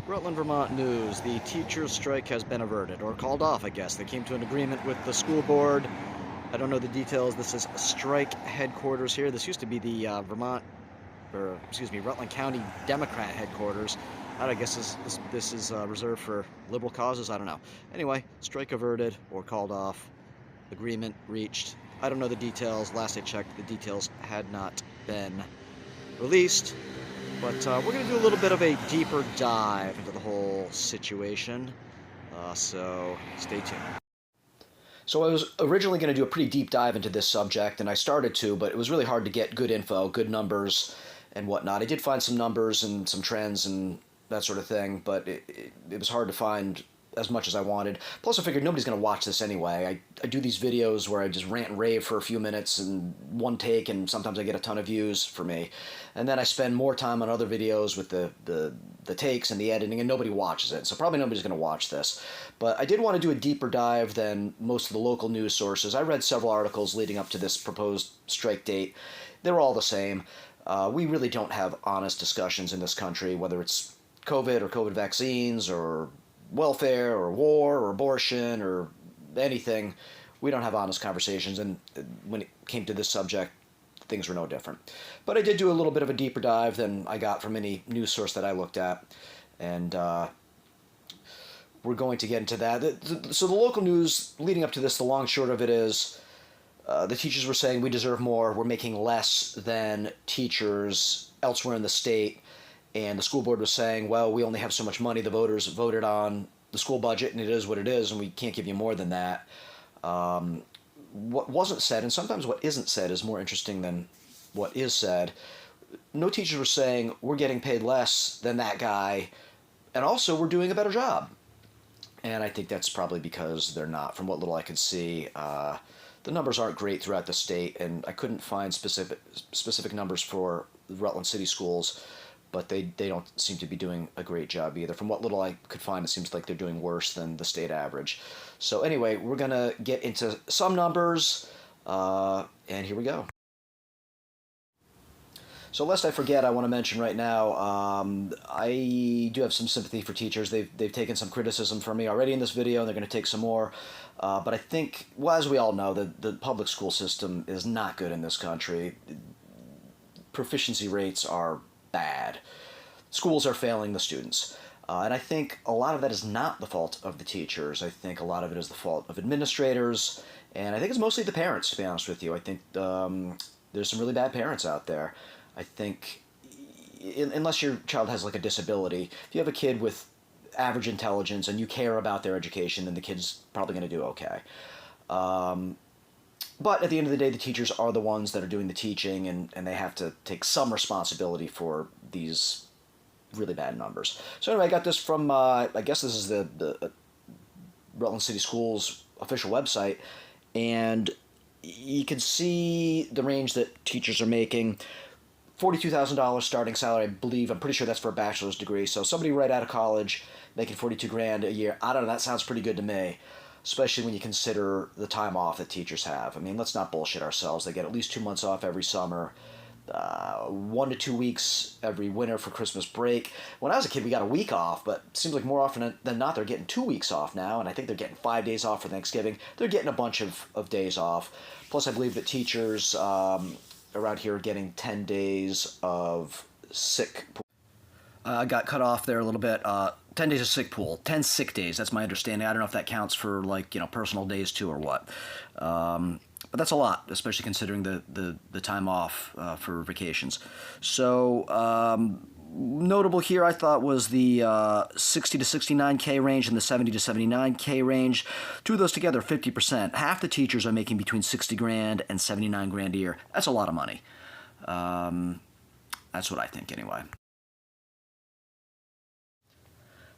Rutland, Vermont news. The teachers' strike has been averted, or called off, I guess. They came to an agreement with the school board. I don't know the details. This is strike headquarters here. This used to be the Rutland County Democrat headquarters. I guess this is reserved for liberal causes. I don't know. Anyway, strike averted or called off. Agreement reached. I don't know the details. Last I checked, the details had not been released. But we're going to do a little bit of a deeper dive into the whole situation. So stay tuned. So I was originally going to do a pretty deep dive into this subject, and I started to, but it was really hard to get good info, good numbers, and whatnot. I did find some numbers and some trends and that sort of thing, but it was hard to find as much as I wanted. Plus, I figured nobody's going to watch this anyway. I do these videos where I just rant and rave for a few minutes and one take, and sometimes I get a ton of views for me. And then I spend more time on other videos with the takes and the editing, and nobody watches it. So probably nobody's going to watch this. But I did want to do a deeper dive than most of the local news sources. I read several articles leading up to this proposed strike date. They were all the same. We really don't have honest discussions in this country, whether it's COVID or COVID vaccines or welfare or war or abortion or anything. We don't have honest conversations, and when it came to this subject, things were no different. But I did do a little bit of a deeper dive than I got from any news source that I looked at, and we're going to get into that. So the local news leading up to this, the long short of it is, the teachers were saying we deserve more, we're making less than teachers elsewhere in the state. And the school board was saying, well, we only have so much money. The voters voted on the school budget, and it is what it is, and we can't give you more than that. What wasn't said, and sometimes what isn't said is more interesting than what is said. No teachers were saying, we're getting paid less than that guy, and also we're doing a better job. And I think that's probably because they're not. From what little I could see, the numbers aren't great throughout the state, and I couldn't find specific numbers for Rutland City schools, but they don't seem to be doing a great job either. From what little I could find, it seems like they're doing worse than the state average. So anyway, we're going to get into some numbers, and here we go. So lest I forget, I want to mention right now, I do have some sympathy for teachers. They've taken some criticism from me already in this video, and they're going to take some more. But I think, well, as we all know, the public school system is not good in this country. Proficiency rates are bad. Schools are failing the students. And I think a lot of that is not the fault of the teachers. I think a lot of it is the fault of administrators, and I think it's mostly the parents, to be honest with you. I think there's some really bad parents out there. I think, unless your child has like a disability, if you have a kid with average intelligence and you care about their education, then the kid's probably going to do okay. But at the end of the day, the teachers are the ones that are doing the teaching, and they have to take some responsibility for these really bad numbers. So anyway, I got this from, I guess this is the Rutland City Schools official website, and you can see the range that teachers are making. $42,000 starting salary, I believe. I'm pretty sure that's for a bachelor's degree. So somebody right out of college making $42,000 a year, I don't know, that sounds pretty good to me, especially when you consider the time off that teachers have. I mean, let's not bullshit ourselves. They get at least 2 months off every summer, 1 to 2 weeks every winter for Christmas break. When I was a kid, we got a week off, but it seems like more often than not, they're getting 2 weeks off now, and I think they're getting 5 days off for Thanksgiving. They're getting a bunch of days off. Plus, I believe that teachers around here are getting 10 days of sick. I got cut off there a little bit. 10 days of sick pool, 10 sick days. That's my understanding. I don't know if that counts for, like, personal days too or what. But that's a lot, especially considering the time off for vacations. So notable here, I thought, was the 60 to 69K range and the 70 to 79K range. Two of those together, 50%. Half the teachers are making between $60,000 and $79,000 a year. That's a lot of money. That's what I think, anyway.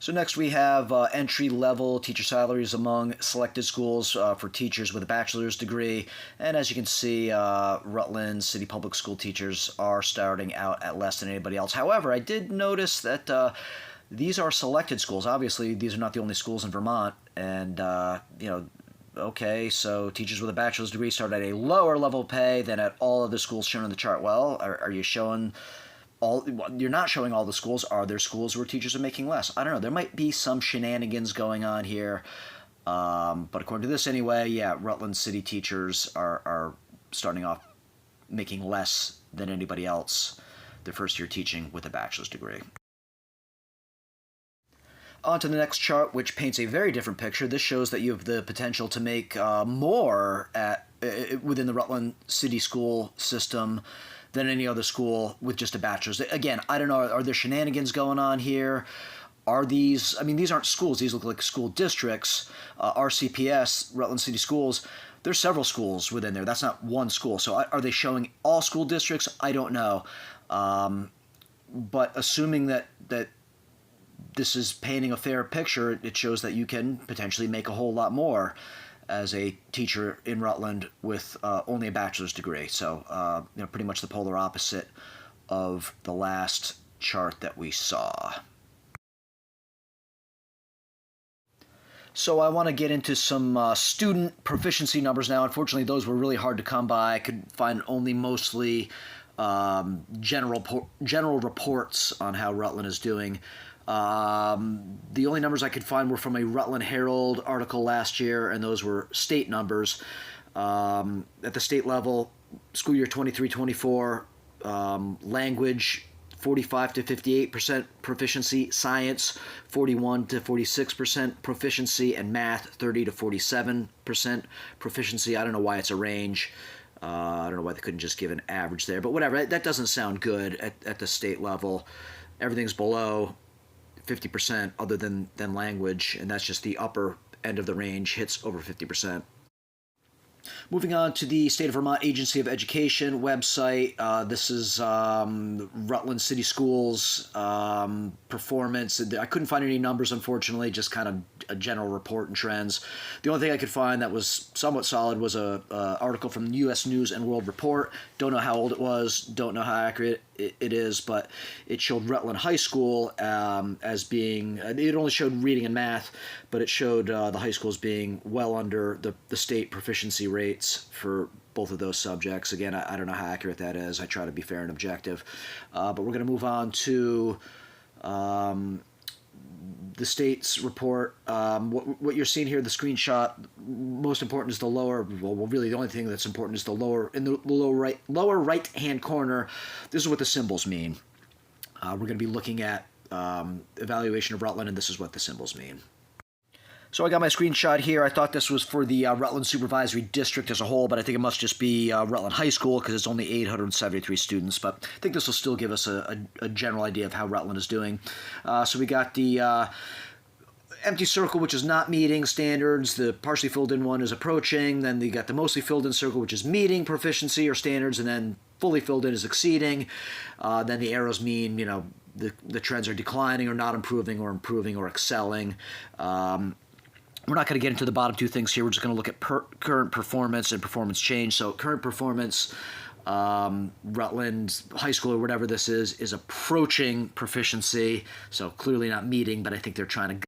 So next we have entry-level teacher salaries among selected schools for teachers with a bachelor's degree. And as you can see, Rutland City Public School teachers are starting out at less than anybody else. However, I did notice that these are selected schools. Obviously, these are not the only schools in Vermont. And, okay, so teachers with a bachelor's degree start at a lower level pay than at all other schools shown in the chart. Well, are you showing you're not showing all the schools. Are there schools where teachers are making less? I don't know. There might be some shenanigans going on here. But according to this anyway, yeah, Rutland City teachers are starting off making less than anybody else their first year teaching with a bachelor's degree. On to the next chart, which paints a very different picture. This shows that you have the potential to make more within the Rutland City school system than any other school with just a bachelor's. Again, I don't know, are there shenanigans going on here? Are these, I mean, these aren't schools. These look like school districts. RCPS, Rutland City Schools, there's several schools within there. That's not one school. So are they showing all school districts? I don't know. But assuming that this is painting a fair picture, it shows that you can potentially make a whole lot more as a teacher in Rutland with only a bachelor's degree. So, pretty much the polar opposite of the last chart that we saw. So I want to get into some student proficiency numbers now. Unfortunately, those were really hard to come by. I could find only mostly general reports on how Rutland is doing. The only numbers I could find were from a Rutland Herald article last year, and those were state numbers. At the state level, school year 23-24, language 45 to 58% proficiency, science 41 to 46% proficiency, and math 30 to 47% proficiency. I don't know why it's a range. I don't know why they couldn't just give an average there, but whatever. That doesn't sound good at the state level. Everything's below 50% other than language, and that's just the upper end of the range, hits over 50%. Moving on to the State of Vermont Agency of Education website. This is Rutland City Schools performance. I couldn't find any numbers, unfortunately, just kind of a general report and trends. The only thing I could find that was somewhat solid was a article from the U.S. News and World Report. Don't know how old it was, don't know how accurate it is, but it showed Rutland High School as being, it only showed reading and math, but it showed the high schools being well under the state proficiency rates for both of those subjects. Again, I don't know how accurate that is. I try to be fair and objective. But we're going to move on to the state's report. What you're seeing here, the screenshot, most important is the lower, well, really the only thing that's important is the lower, in the lower right-hand corner. This is what the symbols mean. We're going to be looking at evaluation of Rutland, and this is what the symbols mean. So I got my screenshot here. I thought this was for the Rutland Supervisory District as a whole, but I think it must just be Rutland High School because it's only 873 students. But I think this will still give us a general idea of how Rutland is doing. So we got the empty circle, which is not meeting standards. The partially filled in one is approaching. Then you got the mostly filled in circle, which is meeting proficiency or standards, and then fully filled in is exceeding. Then the arrows mean, the trends are declining or not improving or excelling. We're not going to get into the bottom two things here. We're just going to look at current performance and performance change. So current performance, Rutland High School or whatever this is approaching proficiency. So clearly not meeting, but I think they're trying to...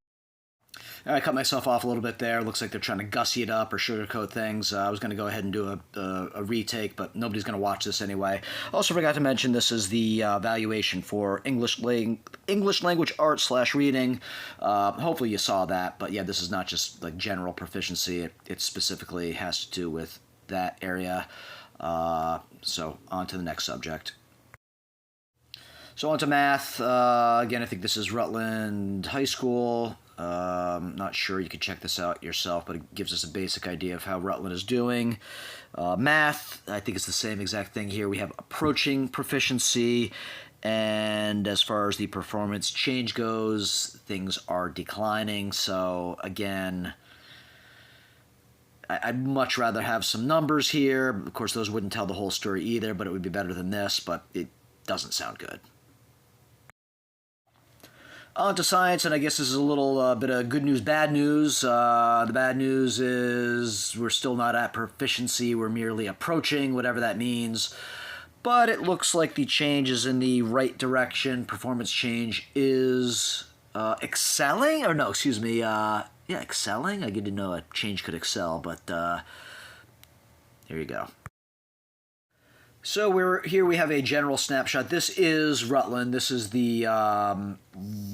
I cut myself off a little bit there. Looks like they're trying to gussy it up or sugarcoat things. I was going to go ahead and do a retake, but nobody's going to watch this anyway. Also forgot to mention this is the evaluation for English language arts / reading. Hopefully you saw that, but yeah, this is not just like general proficiency. It specifically has to do with that area. So on to the next subject. So on to math. Again, I think this is Rutland High School. Not sure, you could check this out yourself, but it gives us a basic idea of how Rutland is doing. Math, I think it's the same exact thing here. We have approaching proficiency, and as far as the performance change goes, things are declining. So again, I'd much rather have some numbers here. Of course, those wouldn't tell the whole story either, but it would be better than this, but it doesn't sound good. On to science, and I guess this is a little bit of good news, bad news. The bad news is we're still not at proficiency. We're merely approaching, whatever that means. But it looks like the change is in the right direction. Performance change is excelling? Or no, excuse me. Yeah, excelling? I didn't know a change could excel, but here you go. So we have a general snapshot. This is Rutland. This is the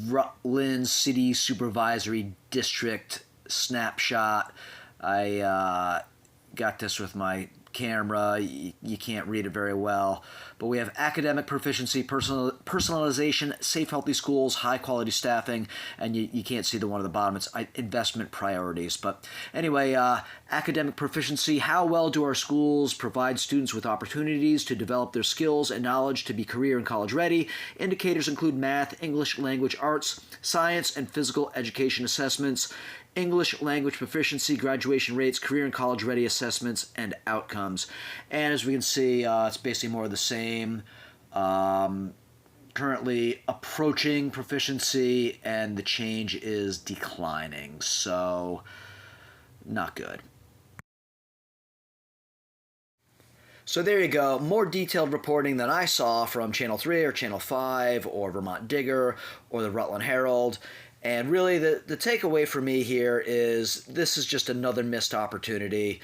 Rutland City Supervisory District snapshot. I got this with my camera. You can't read it very well. But we have academic proficiency, personalization, safe, healthy schools, high quality staffing, and you can't see the one at the bottom. It's investment priorities. But anyway, academic proficiency, how well do our schools provide students with opportunities to develop their skills and knowledge to be career and college ready? Indicators include math, English, language arts, science, and physical education assessments, English language proficiency, graduation rates, career and college ready assessments, and outcomes. And as we can see, it's basically more of the same. Currently approaching proficiency, and the change is declining. So, not good. So there you go. More detailed reporting than I saw from Channel 3 or Channel 5 or Vermont Digger or the Rutland Herald. And really, the takeaway for me here is this is just another missed opportunity.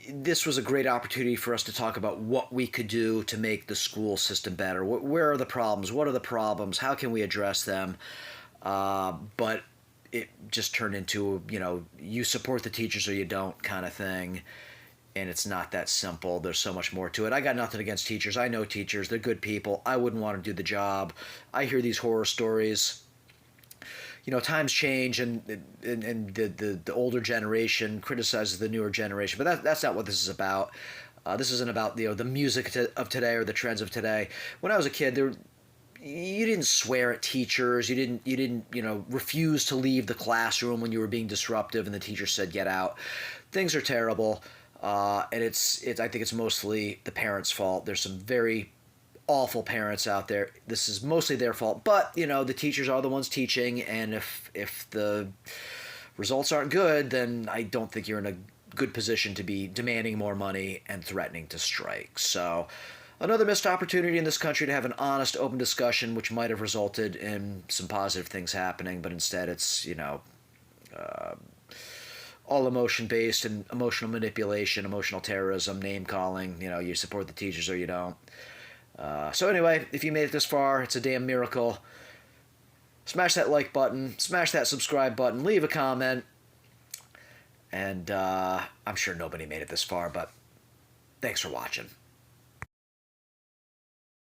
This was a great opportunity for us to talk about what we could do to make the school system better. Where are the problems? What are the problems? How can we address them? But it just turned into, you support the teachers or you don't kind of thing. And it's not that simple. There's so much more to it. I got nothing against teachers. I know teachers. They're good people. I wouldn't want to do the job. I hear these horror stories. Times change, and the older generation criticizes the newer generation. But that's not what this is about. This isn't about the music of today or the trends of today. When I was a kid, you didn't swear at teachers. You didn't refuse to leave the classroom when you were being disruptive and the teacher said get out. Things are terrible. And it's I think it's mostly the parents' fault. There's some very awful parents out there. This is mostly their fault, but the teachers are the ones teaching, and if the results aren't good, then I don't think you're in a good position to be demanding more money and threatening to strike. So another missed opportunity in this country to have an honest, open discussion, which might have resulted in some positive things happening, but instead it's all emotion-based and emotional manipulation, emotional terrorism, name-calling. You support the teachers or you don't. So anyway, if you made it this far, it's a damn miracle. Smash that like button. Smash that subscribe button. Leave a comment. And I'm sure nobody made it this far, but thanks for watching.